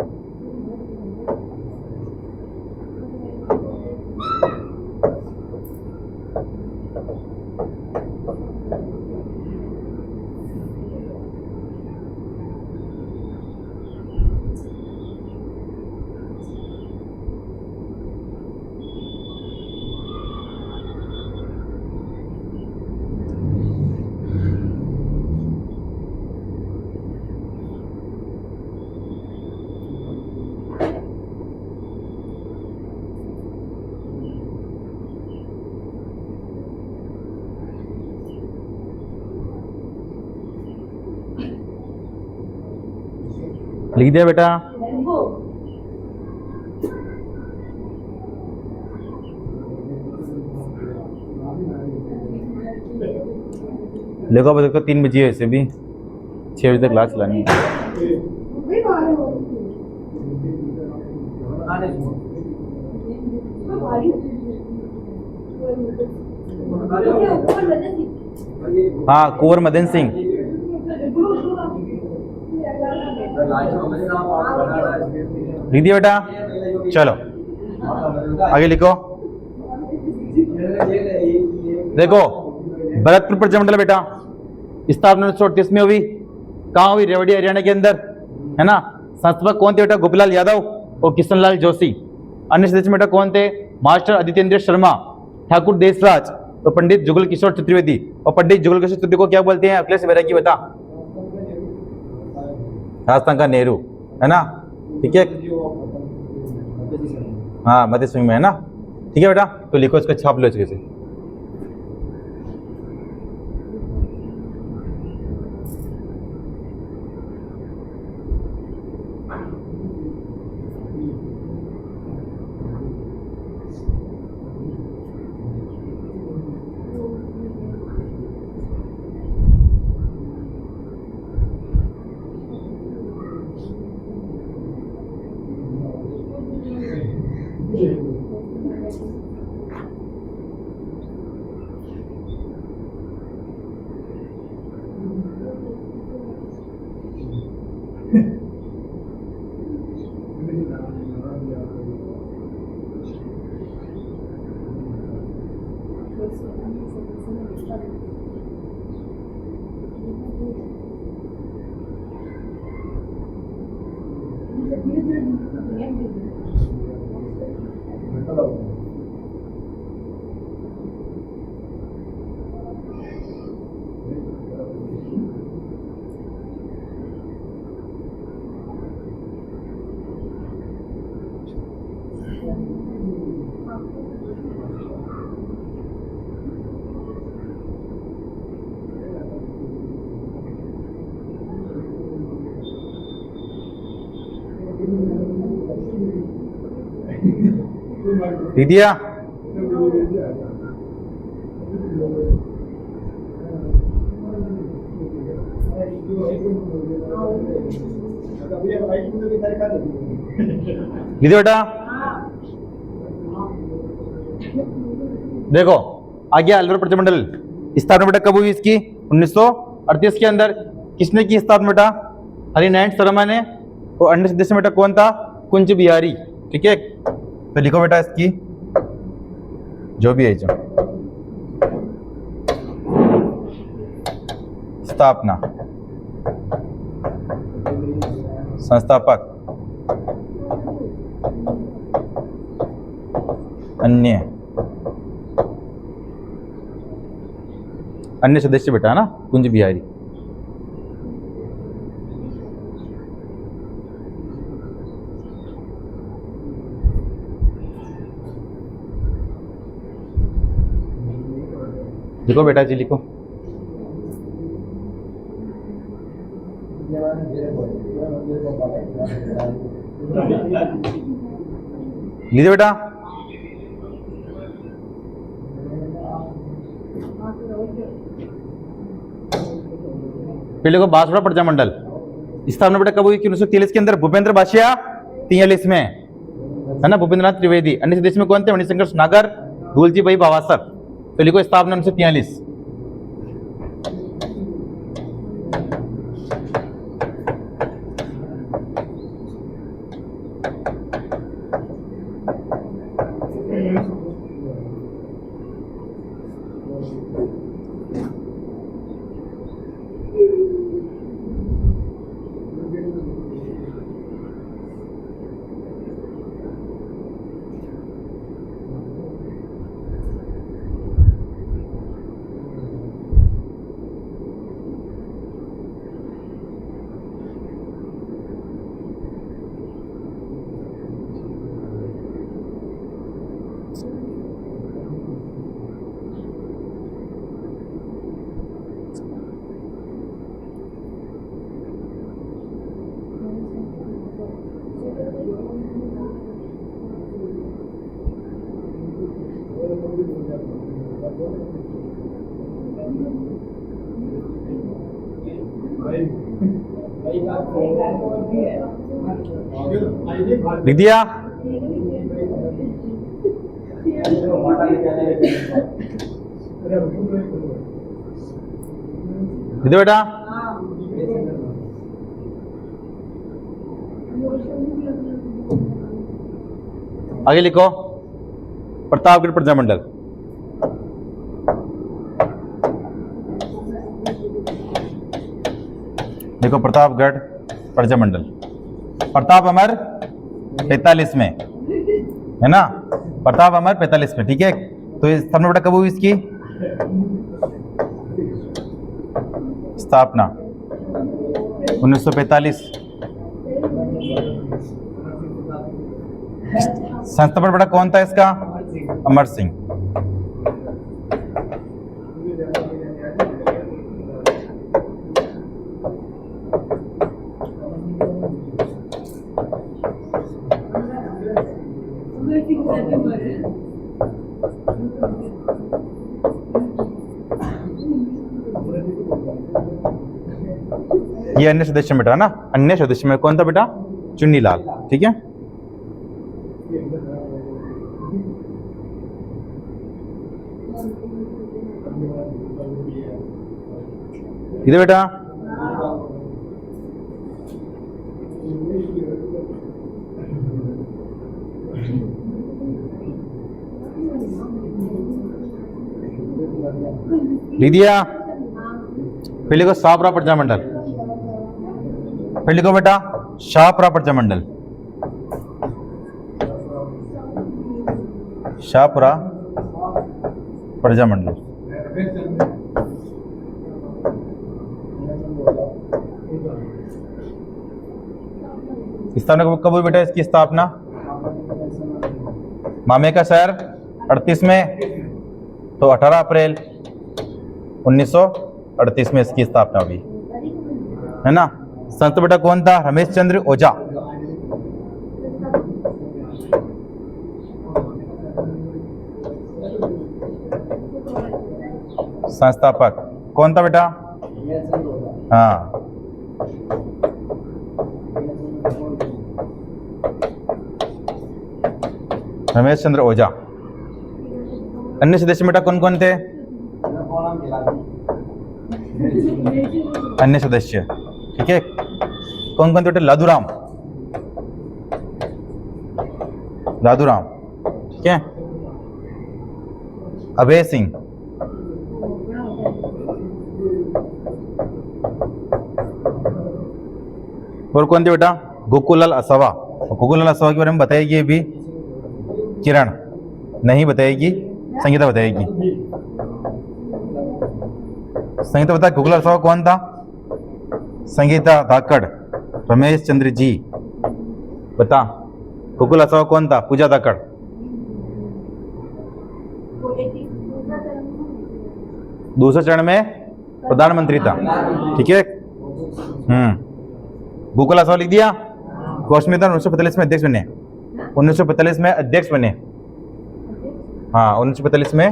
लिख दिया बेटा। देखो देखो 3 बजे ऐसे भी 6 बजे तक क्लास चलानी है। हाँ, कुंवर मदन सिंह। लिख दिया बेटा, चलो आगे लिखो। देखो भरतपुर पर्यटन मंडल बेटा स्थापना 1938 में हुई, कहाँ हुई? रेवाड़ी हरियाणा के अंदर है ना। संस्थापक कौन थे बेटा? गोपीलाल यादव और किशनलाल जोशी। अन्य सदस्य बेटा कौन थे? मास्टर आदित्येंद्र शर्मा, ठाकुर देशराज और पंडित जुगल किशोर चतुर्वेदी। और पंडित जुगल किशोर चतुर्वेदी को क्या बोलते हैं? अखिलेश बैरागी बता। राजस्थान का नेहरू है ना, ठीक है, हाँ मध्य सिंह में है ना, ठीक है बेटा। तो लिखो इसको, छाप लो इसके से। लिख दिया। लिख बेटा। देखो आ गया अलवर पर्यटन मंडल। स्थापना बेटा कब हुई इसकी? 1938 के अंदर। किसने की स्थापना बेटा? हरिनारायण शर्मा ने। और अन्य सदस्य बेटा कौन था? कुंज बिहारी, ठीक है। तो लिखो बेटा इसकी जो भी है जो स्थापना, संस्थापक अन्य अन्य सदस्य बेटा है ना, कुंज बिहारी। लिखो बेटा जी, लिखो। लीजिए बेटा। पहले को बांसवाड़ा प्रजा मंडल स्थापना बेटा कब हुई? 1943 के अंदर भूपेंद्र बाशिया 43 में, है ना, भूपेंद्रनाथ त्रिवेदी। अन्य सदस्य में कौन थे? मणिशंकर नागर, धूलजी भाई भावासर। तो लिखो स्थापना 1943। लिख दिया? लिख दो बेटा। आगे लिखो प्रतापगढ़ प्रजा मंडल। देखो प्रतापगढ़ प्रजा मंडल, प्रताप अमर 45 में, है ना, प्रताप अमर 45 में, ठीक है। तो ये स्थापना बेटा कब हुई इसकी? स्थापना 1945। संस्थापक बेटा कौन था इसका? अमर सिंह। ये अन्य सदस्य में बेटा, ना, अन्य सदस्य में कौन था बेटा? चुन्नीलाल, ठीक है। इधर बेटा लिख दिया? पहले को शाहपुरा प्रजा मंडल, पहले को बेटा शाहपुरा प्रजा मंडल, शाहपुरा प्रजा मंडल। स्थापना कब हुई बेटा इसकी स्थापना? मामेका शहर 38 में, तो 18 अप्रैल 1938 में इसकी स्थापना हुई, है ना। संत बेटा कौन था? रमेश चंद्र ओझा। संस्थापक कौन था बेटा? हाँ, रमेश चंद्र ओझा। अन्य सदस्य बेटा कौन कौन थे? अन्य सदस्य, ठीक है, कौन कौन थे बेटा? लादूराम, लादूराम, ठीक है, अभय सिंह, और कौन थे बेटा? गोकुलाल असावा। गोकुलाल असावा के बारे में बताइए भी, किरण, नहीं बताएगी, संगीता बताएगी। संगीता बता, गूगल अल्फा कौन था? संगीता धाकड़, रमेश चंद्र जी बता, गूगल अल्फा कौन था? पूजा धाकड़। दूसरे चरण में प्रधानमंत्री था, ठीक है। गूगल अल्फा लिख दिया। कौशमिता 1945 में अध्यक्ष बने, 1945 में अध्यक्ष बने। हाँ, 1945 में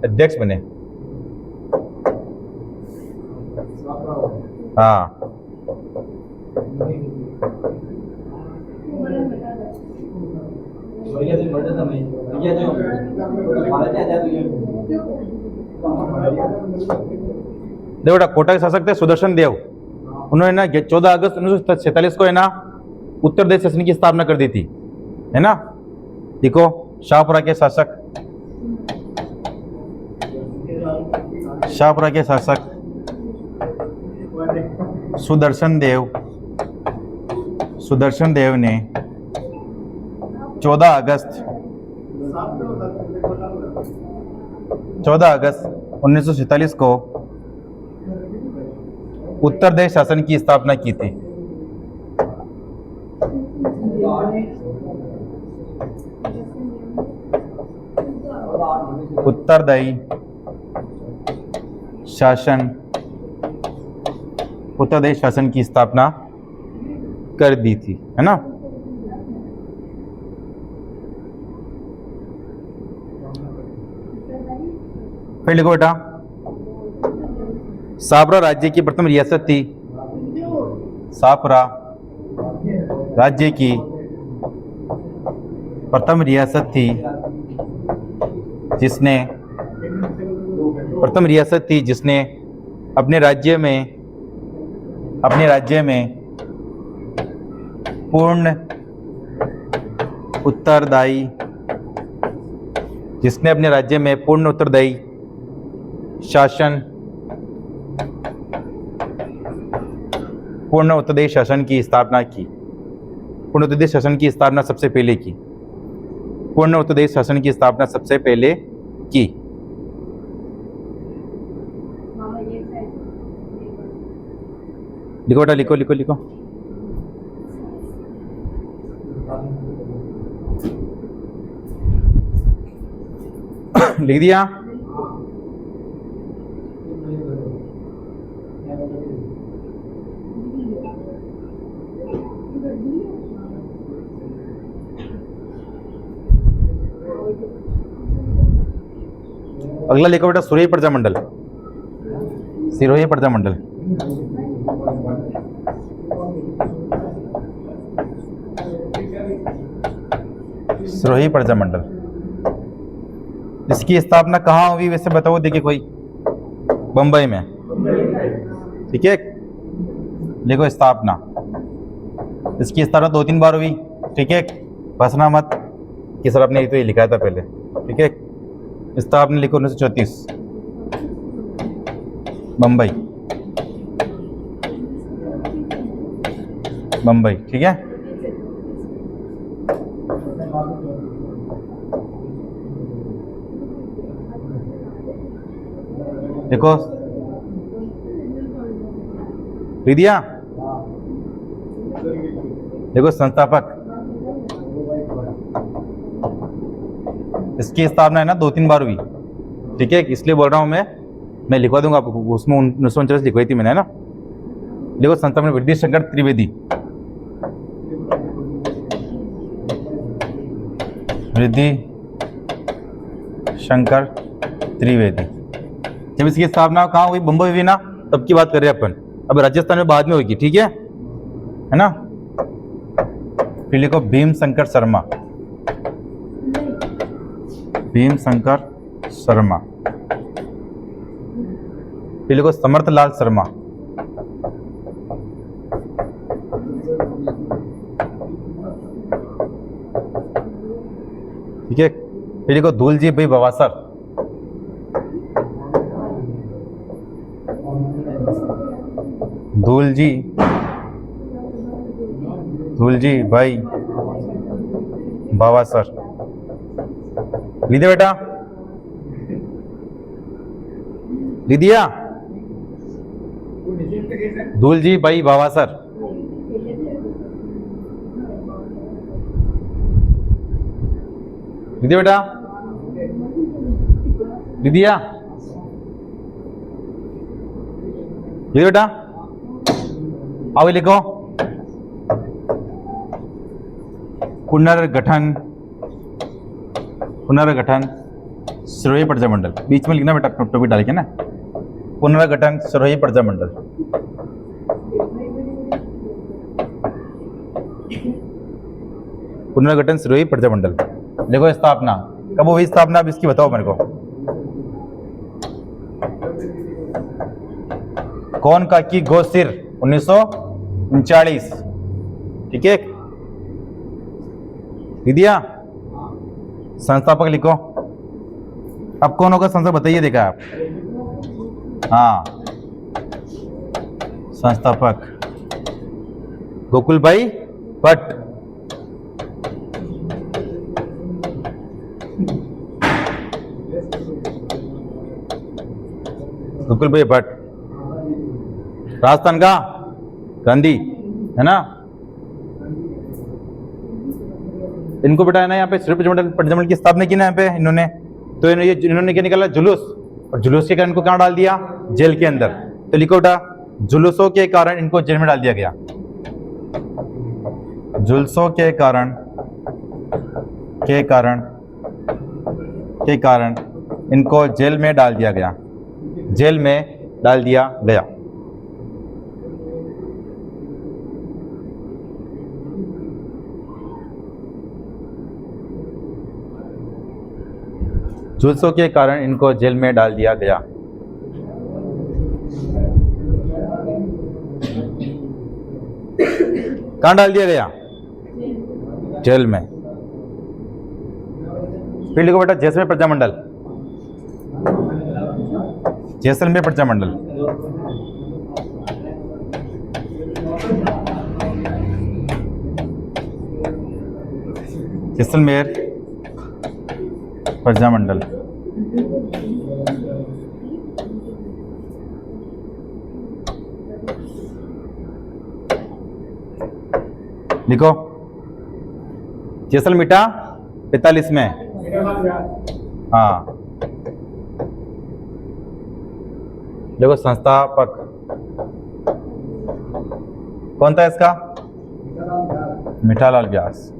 अध्यक्ष बने। हाँ, देखो बेटा, कोटा के शासक थे सुदर्शन देव। उन्होंने ना 14 अगस्त 1946 को है ना उत्तर देश शासन की स्थापना कर दी थी, है ना। देखो, शाहपुरा के शासक, शाहपुरा के शासक सुदर्शन देव, सुदर्शन देव ने 14 अगस्त 1947 को उत्तर देश शासन की स्थापना की थी। उत्तरदायी शासन, उत्तर देश शासन की स्थापना कर दी थी, है ना। फिर लिखो बेटा, सापरा राज्य की प्रथम रियासत थी। सापरा राज्य की प्रथम रियासत थी जिसने, प्रथम रियासत थी जिसने अपने राज्य में पूर्ण उत्तरदायी, जिसने अपने राज्य में पूर्ण उत्तरदायी शासन, पूर्ण उत्तरदायी शासन की स्थापना की। पूर्ण उत्तरदायी शासन की स्थापना सबसे पहले की। पूर्ण उत्तरदायी शासन की स्थापना सबसे पहले की। लिखो बेटा, लिखो लिखो लिखो। लिख दिया। अगला लिखो बेटा, सिरोही प्रजा मंडल। सिरोही प्रजा मंडल, सिरोही प्रजा मंडल। इसकी स्थापना कहाँ हुई वैसे बताओ? देखिए, कोई बंबई में, ठीक है। लिखो स्थापना, इसकी स्थापना 2-3 बार हुई, ठीक है। फंसना मत कि सर आपने तो ये लिखा था पहले, ठीक है। स्थापना लिखो 1934 बंबई, बंबई, ठीक है। देखो, लिख दिया। देखो, संस्थापक, इसकी स्थापना है ना 2-3 बार हुई, ठीक है। इसलिए बोल रहा हूं मैं लिखवा दूंगा आपको, उसमें 1949 लिखवाई थी मैंने, है ना। देखो, संस्थापक वृद्धि शंकर त्रिवेदी, वृद्धि शंकर त्रिवेदी। जब इसकी स्थापना कहाँ हुई? बंबई हुई ना, तब की बात कर रहे हैं अपन। अब राजस्थान में बाद में होगी, ठीक है ना। फिर लिखो भीम शंकर शर्मा, भीम शंकर शर्मा। फिर लिखो समर्थ लाल शर्मा, ठीक है। फिर लिखो धूलजी भाई बवासर, धूलजी भाई बवासर। लिख दिया बेटा, लिख दिया। धूलजी भाई बाबा सर, लिख दिया बेटा, लिख दिया, लिख बेटा। आगे लिखो, पुनर्गठन, पुनर्गठन सर्वोदय प्रजा मंडल, बीच में लिखना बेटा, टोपी डाल के ना, पुनर्गठन सर्वोदय प्रजा मंडल। पुनर्गठन सर्वोदय प्रजा मंडल। देखो स्थापना कब हुई, स्थापना अब इसकी बताओ मेरे को। कौन का की गोसिर 1939, ठीक है, लिख दिया। संस्थापक लिखो, अब कौन होगा संस्थापक बताइए, देखा आप। हाँ, संस्थापक गोकुल भाई भट्ट। गोकुल भाई भट्ट, राजस्थान का गांधी है ना। इनको बेटा है ना यहाँ पे प्रजामंडल की स्थापना की ना यहाँ पे इन्होंने, तो इन्होंने क्या निकाला, जुलूस, और जुलूस के कारण इनको कहाँ डाल दिया, जेल के अंदर। तो लिखो बेटा, जुलूसों के कारण इनको जेल में डाल दिया गया। जुलूसों के कारण इनको जेल में डाल दिया गया, जेल में डाल दिया गया। जुलूसों के कारण इनको जेल में डाल दिया गया। कहां डाल दिया गया, जेल में। फिर लिखो बेटा, जैसलमेर प्रजामंडल, जैसलमेर प्रजामंडल। जैसलमेर प्रजामंडल। लिखो, जैसलमेर 45 में। हाँ, देखो संस्थापक कौन था इसका, मीठालाल व्यास।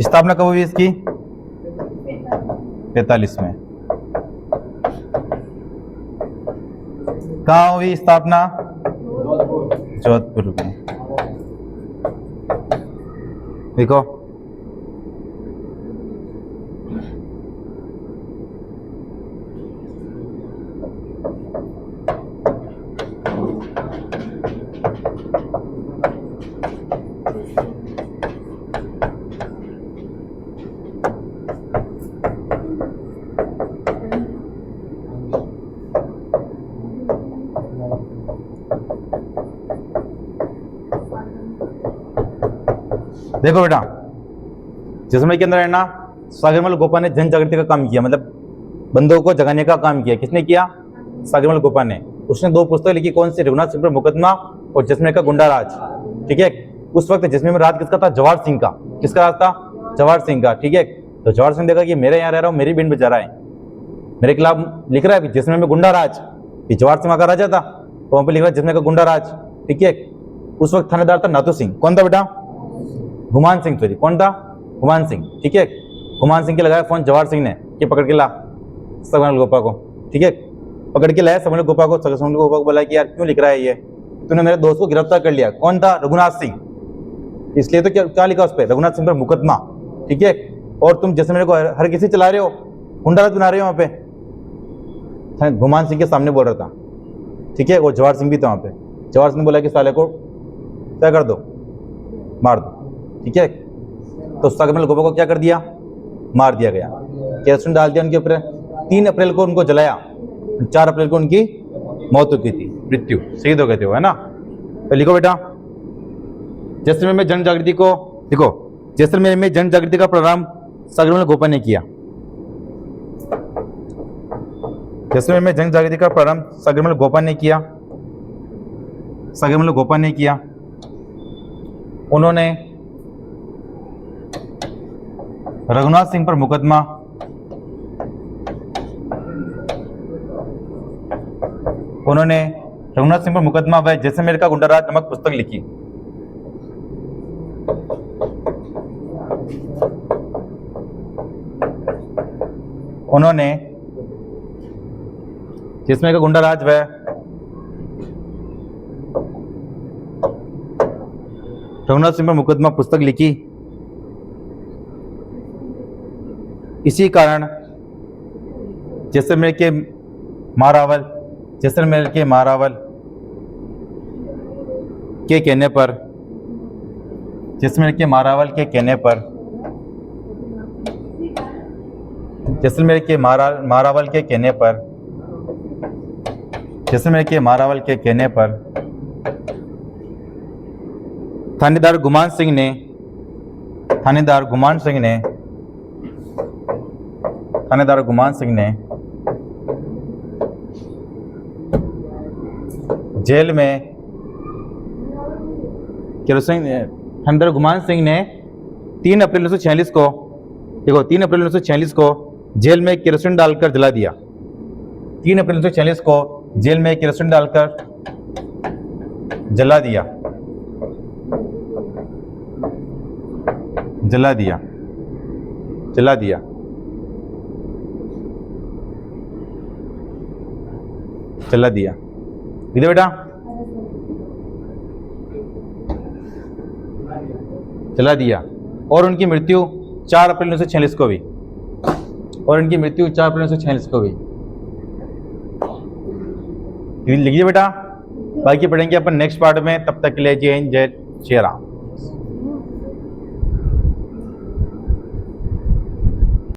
स्थापना कब हुई इसकी, 45 में। कहाँ हुई स्थापना, जोधपुर में। देखो, देखो बेटा, जैसलमेर के अंदर है ना, सागरमल गोपा ने जन जागृति का काम किया, मतलब बंदों को जगाने का काम किया। किसने किया, सागरमल गोपा ने। उसने 2 पुस्तक लिखी, कौन सी, रघुनाथ सिंह पर मुकदमा और जैसलमेर का गुंडा राज, ठीक है। उस वक्त जैसलमेर में राज किसका था, जवाहर सिंह का। किसका राज था, जवाहर सिंह का, ठीक है। तो जवाहर सिंह देखा कि मेरे यहाँ रह रहा हूँ, मेरी बैंड बजा रहा है, मेरे खिलाफ लिख रहा है जैसलमेर में गुंडा राज। जवाहर सिंह का राजा था, तो वहां पर लिख रहा है जैसलमेर का गुंडा राज, ठीक है। उस वक्त थानेदार था नाथू सिंह। कौन था बेटा, गुमान सिंह, सॉरी कौन था, गुमान सिंह, ठीक है। गुमान सिंह के लगाया फोन जवाहर सिंह ने कि पकड़ के ला सागरमल गोपा को, ठीक है। पकड़ के लाया सागरमल गोपा को। सागरमल गोपा को बोला कि यार क्यों लिख रहा है ये, तूने मेरे दोस्त को गिरफ्तार कर लिया। कौन था, रघुनाथ सिंह। इसलिए तो क्या लिखा उस पर, रघुनाथ सिंह पर मुकदमा, ठीक है। और तुम जैसलमेर को हर किसी चला रहे हो, गुंडाराज बना रहे हो वहां पे। गुमान सिंह के सामने बोल रहा था, ठीक है। और जवाहर सिंह भी था वहां पे। जवाहर सिंह ने बोला कि साले को क्या कर दो, मार दो, ठीक है। तो सागरमल गोपा को क्या कर दिया, मार दिया गया, केरोसिन डाल दिया उनके ऊपर। 3 अप्रैल को उनको जलाया, 4 अप्रैल को उनकी मौत हो गई थी, मृत्यु, शहीद हो गए थे वो, है ना। तो लिखो बेटा, जैसलमेर में जन जागृति को, देखो जैसलमेर में जन जागृति का प्रारंभ सागरमल गोपा ने किया। जैसलमेर में जन जागृति का प्रारंभ सागरमल गोपा ने किया। सागरमल गोपा ने किया। उन्होंने रघुनाथ सिंह पर मुकदमा व जैसलमेर का गुंडाराज नामक पुस्तक लिखी। उन्होंने जैसलमेर का गुंडाराज व रघुनाथ सिंह पर मुकदमा पुस्तक लिखी। इसी कारण जैसलमेर के मारावल के कहने पर जैसलमेर के मारावल के कहने पर थानेदार गुमान सिंह ने जेल में थानेदार गुमान सिंह ने 3 अप्रैल 1946 को जेल में केरोसिन डालकर जला दिया। 3 अप्रैल 1946 को जेल में केरोसिन डालकर जला दिया। इधर बेटा जला दिया। और उनकी मृत्यु 4 अप्रैल 1946 को भी। लिखिए बेटा, बाकी पढ़ेंगे अपन नेक्स्ट पार्ट में। तब तक के लिए जय हिंद, जय श्री राम।